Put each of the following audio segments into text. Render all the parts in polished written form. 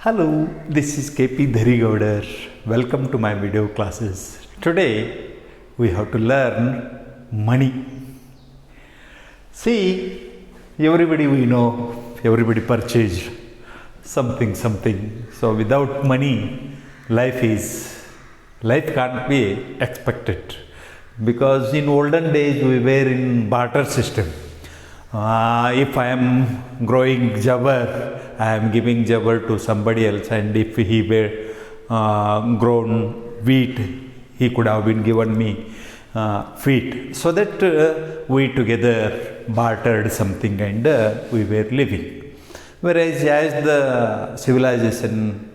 Hello, this is KP Dharigaudar. Welcome to my video classes. Today we have to learn money. See, everybody we know, everybody purchased something. So without money, life can't be expected. Because in olden days we were in barter system. If I am growing jawar, I am giving jawar to somebody else, and if he were grown wheat, he could have been given me wheat. So that we together bartered something and we were living. Whereas as the civilization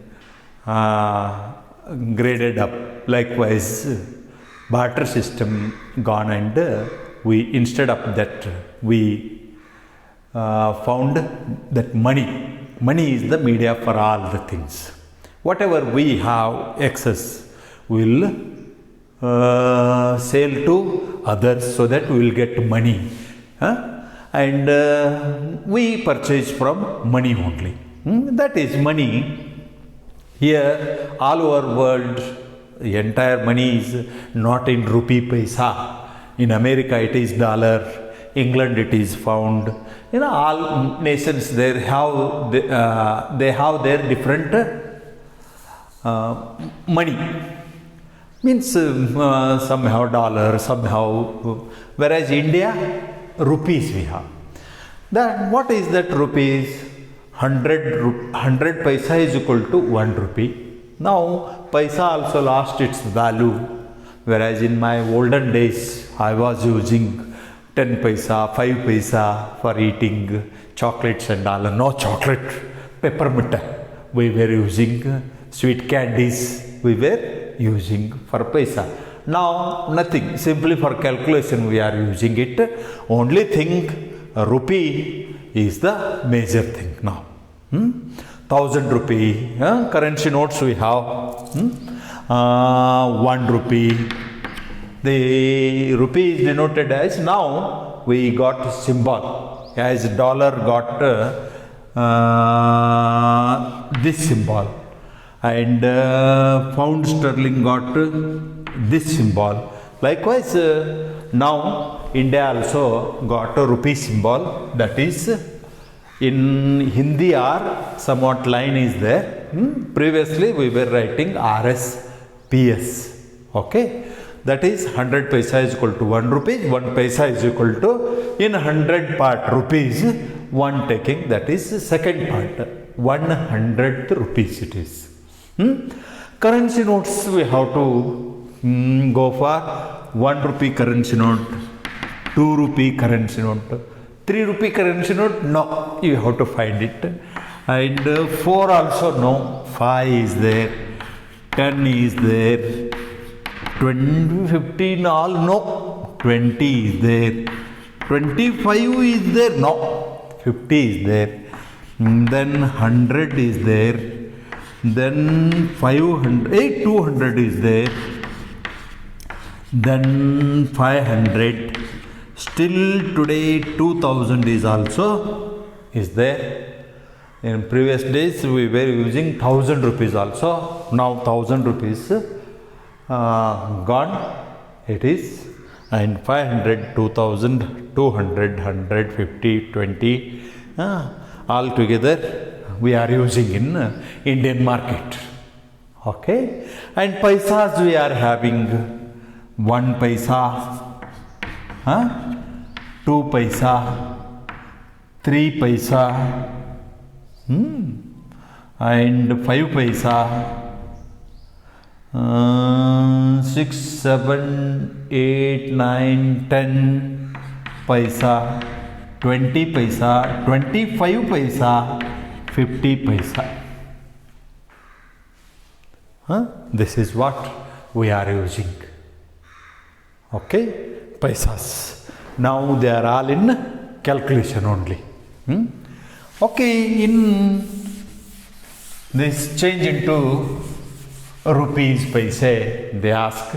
graded up, likewise barter system gone, and we instead of that we found that money is the media for all the things. Whatever we have excess, we'll sell to others so that we will get money, and we purchase from money only. That is money. Here all over world, the entire money is not in rupee paisa. In America it is dollar. England it is pound. All nations they have their different money. Means some have dollar, some have. Whereas India, rupees we have. Then what is that rupees? 100 paisa is equal to 1 rupee. Now paisa also lost its value. Whereas in my olden days, I was using 10 paisa, 5 paisa for eating chocolates and all. No chocolate, peppermint. We were using sweet candies. We were using for paisa. Now nothing. Simply for calculation we are using it. Only thing, rupee is the major thing now. 1000 rupee currency notes we have. 1 rupee. The rupee is denoted as, now we got symbol, as dollar got this symbol, and pound sterling got this symbol. Likewise, now India also got a rupee symbol, that is in Hindi or somewhat line is there. Previously we were writing RS, PS. Okay. That is 100 paisa is equal to 1 rupee, 1 paisa is equal to, in 100 part rupees, 1 taking, that is second part, 100th rupees it is. Currency notes we have to go for 1 rupee currency note, 2 rupee currency note, 3 rupee currency note, no, you have to find it. And 4 also no, 5 is there, 10 is there, 20, 15 all no, 20 is there, 25 is there, no, 50 is there, then 100 is there, then 500, 200 is there, then 500, still today 2000 is also is there. In previous days we were using 1000 rupees also, now 1000 rupees gone it is, and 500, 2000, 200, 150, 20 all together we are using in Indian market. Okay, and paisas we are having 1 paisa, 2 paisa, 3 paisa, and 5 paisa, 6, 7, 8, 9, 10 paisa, 20 paisa, 25 paisa, 50 paisa. This is what we are using. Okay, paisas. Now they are all in calculation only. Okay, in this change into rupees paise, they ask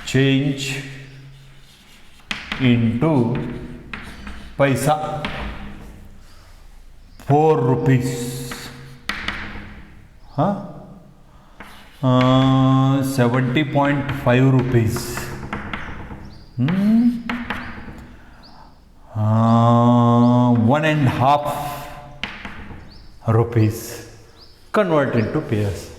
change into paisa. 4 rupees huh? 70.5 rupees. 1.5 rupees. Convert into pairs.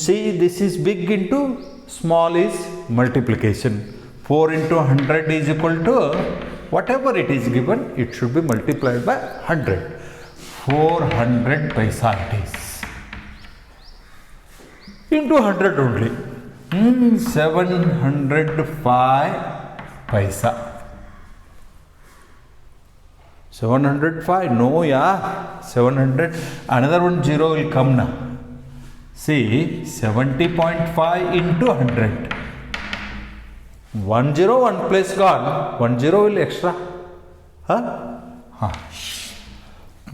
See, this is big into small is multiplication. 4 into 100 is equal to whatever it is given, it should be multiplied by 100. 400 paisa it is. Into 100 only. 705 paisa. 705? No, yeah. 700. Another one zero will come now. See, 70.5 into 100. 1 0, 1 place gone. 1 0 will extra. Huh?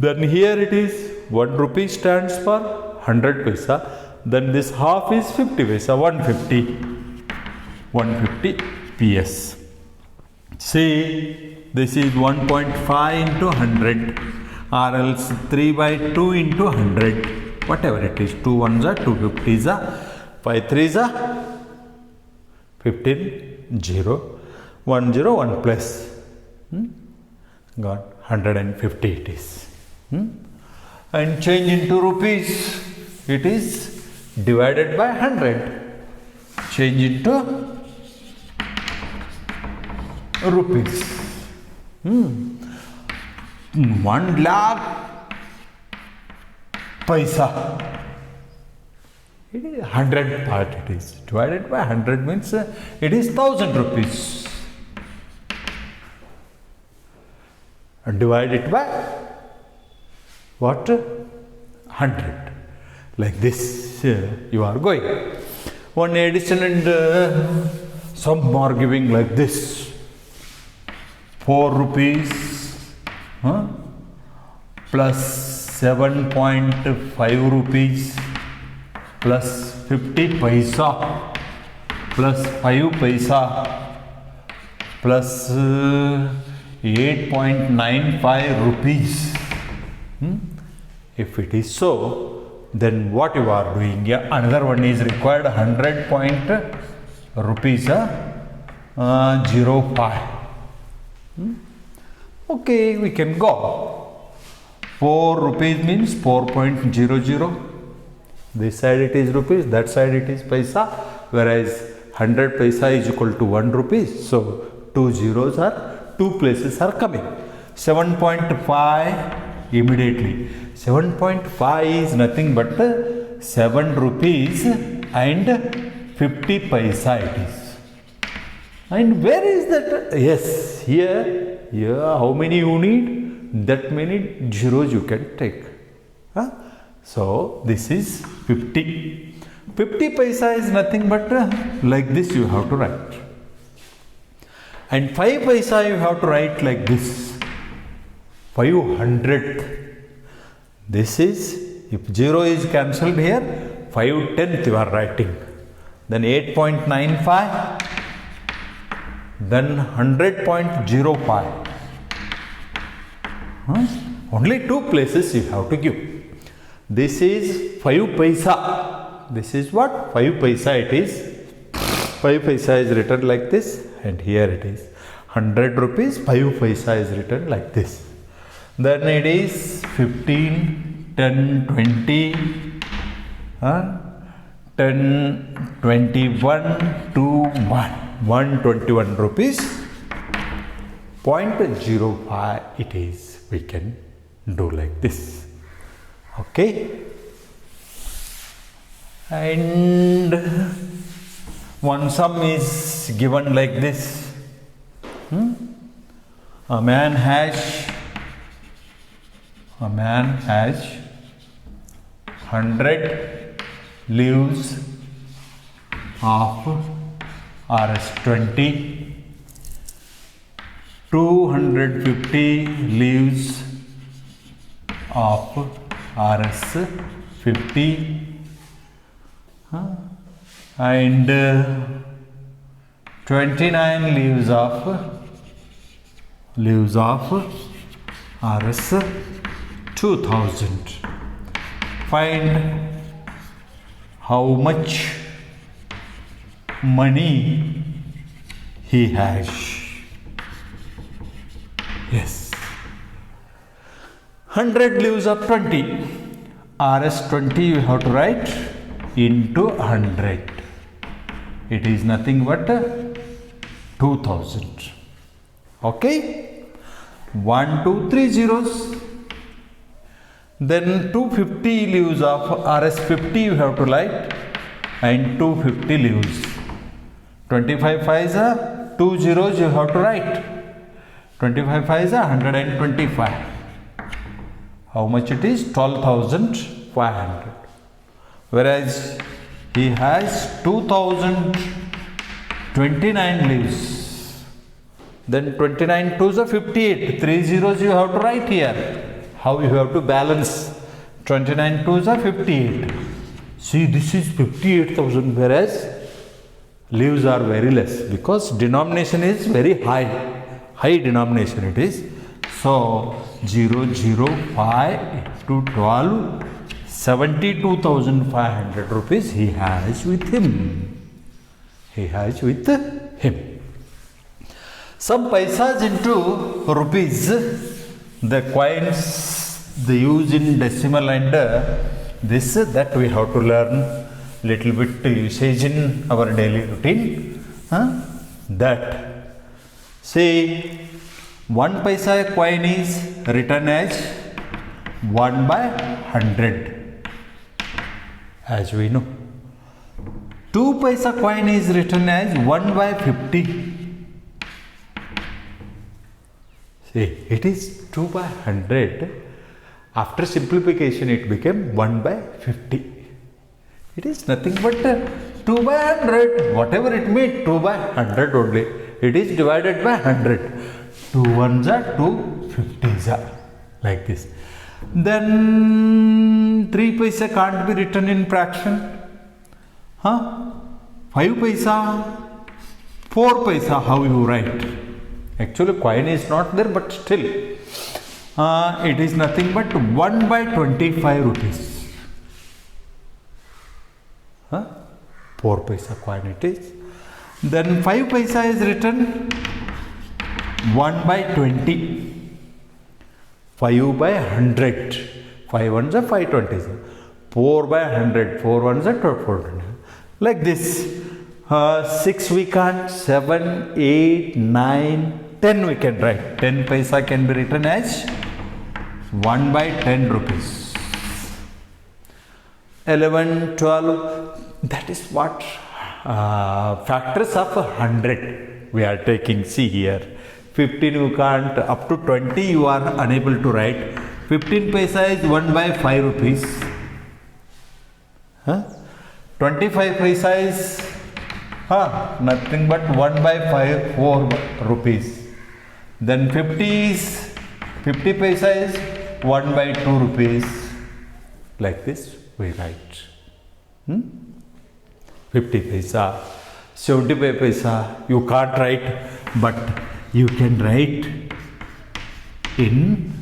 Then here it is 1 rupee stands for 100 paisa. Then this half is 50 paisa, 150. 150 PS. See, this is 1.5 into 100 or else 3 by 2 into 100. Whatever it is. 2 ones are 250s are 5 3s are 15 0 1 0 1 plus. Got 150 it is. And change into rupees. It is divided by 100. Change into rupees. 1 lakh paisa. It is 100 part it is. Divided by 100 means it is 1000 rupees. And divide it by what? 100. Like this you are going. One addition and some more giving like this. 4 rupees plus 7.5 rupees plus 50 paisa plus 5 paisa plus 8.95 rupees. If it is so, then what you are doing? Yeah, another one is required 100 rupees 05. Okay, we can go. 4 rupees means 4.00. This side it is rupees, that side it is paisa, whereas 100 paisa is equal to 1 rupees. So 2 zeros are 2 places are coming. 7.5 immediately. 7.5 is nothing but 7 rupees and 50 paisa it is. And where is that? Yes, here how many you need? That many zeros you can take. So this is 50. 50 paisa is nothing but like this you have to write. And 5 paisa you have to write like this. 500th. This is, if 0 is cancelled here, 5/10 you are writing. Then 8.95. Then 100.05. Only 2 places you have to give. This is 5 paisa. This is what? 5 paisa it is. 5 paisa is written like this, and here it is 100 rupees, 5 paisa is written like this. Then it is 15, 10, 20, 10, 21, 2, 1. 121 rupees 0.05 it is. We can do like this. Okay. And one sum is given like this. A man has 100 leaves of RS20, 250 leaves of RS50, and 29 leaves of RS2000. find how much money he has. Yes. 100 leaves of 20. RS 20 you have to write into 100. It is nothing but 2000. Okay. 1, 2, 3 zeros. Then 250 leaves of RS 50 you have to write and 250 leaves. 25 5s are 2 zeros you have to write. 25 5s are 125. How much it is? 12,500. Whereas he has 2029 leaves. Then 29 twos are 58. 3 zeros you have to write here. How you have to balance? 29 twos are 58. See, this is 58,000, whereas leaves are very less because denomination is very high. High denomination it is. So 005 to 12, 72,500 rupees he has with him. He has with him. Some paisas into rupees. The coins they use in decimal and this that we have to learn little bit usage in our daily routine. That say 1 paisa coin is written as 1 by 100, as we know. 2 paisa coin is written as 1 by 50. See, it is 2 by 100. After simplification, it became 1 by 50. It is nothing but 2 by 100. Whatever it means, 2 by 100 only. It is divided by 100. 2 ones are 2 50s are like this. Then 3 paisa can't be written in fraction. 5 paisa, 4 paisa, how you write? Actually, coin is not there, but still, it is nothing but 1 by 25 rupees. 4 paisa coin it is. Then 5 paisa is written 1 by 20. 5 by 100. 5 ones are 520s. 4 by 100. 4 ones are 400. Like this. 6 we can't. 7, 8, 9, 10 we can write. 10 paisa can be written as 1 by 10 rupees. 11, 12, that is what factors of 100 we are taking. See here. 15 you can't, up to 20 you are unable to write. 15 paisa is 1 by 5 rupees. 25 paisa is nothing but 1 by 4 rupees. Then 50 paisa is 1 by 2 rupees. Like this we write. 50 paisa, 75 paisa you can't write, but you can write in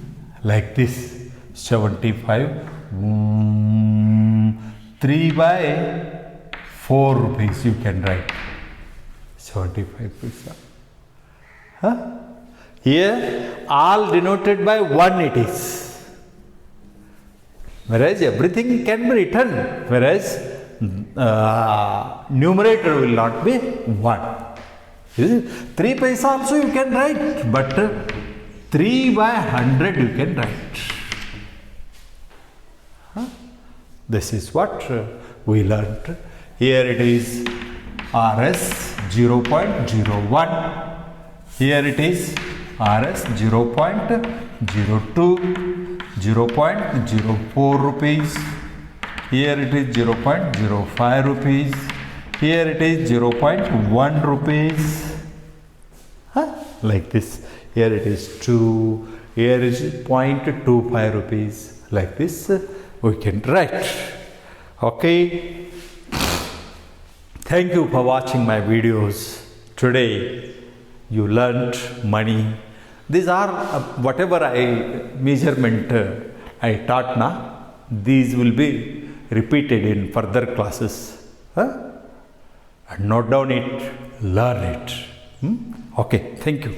like this. 75, 3 by 4 rupees you can write. 75 paisa. Here all denoted by 1 it is. Whereas everything can be written, whereas numerator will not be 1. 3 paisa also you can write, but 3 by 100 you can write. This is what we learnt. Here it is RS 0.01. Here it is RS 0.02, 0.04 rupees. Here it is 0.05 rupees. Here it is 0.1 rupees. Like this. Here it is 2. Here is 0.25 rupees. Like this we can write. Okay. Thank you for watching my videos. Today you learnt money. These are whatever measurement I taught now. these will be repeated in further classes. And note down it, learn it. Okay, thank you.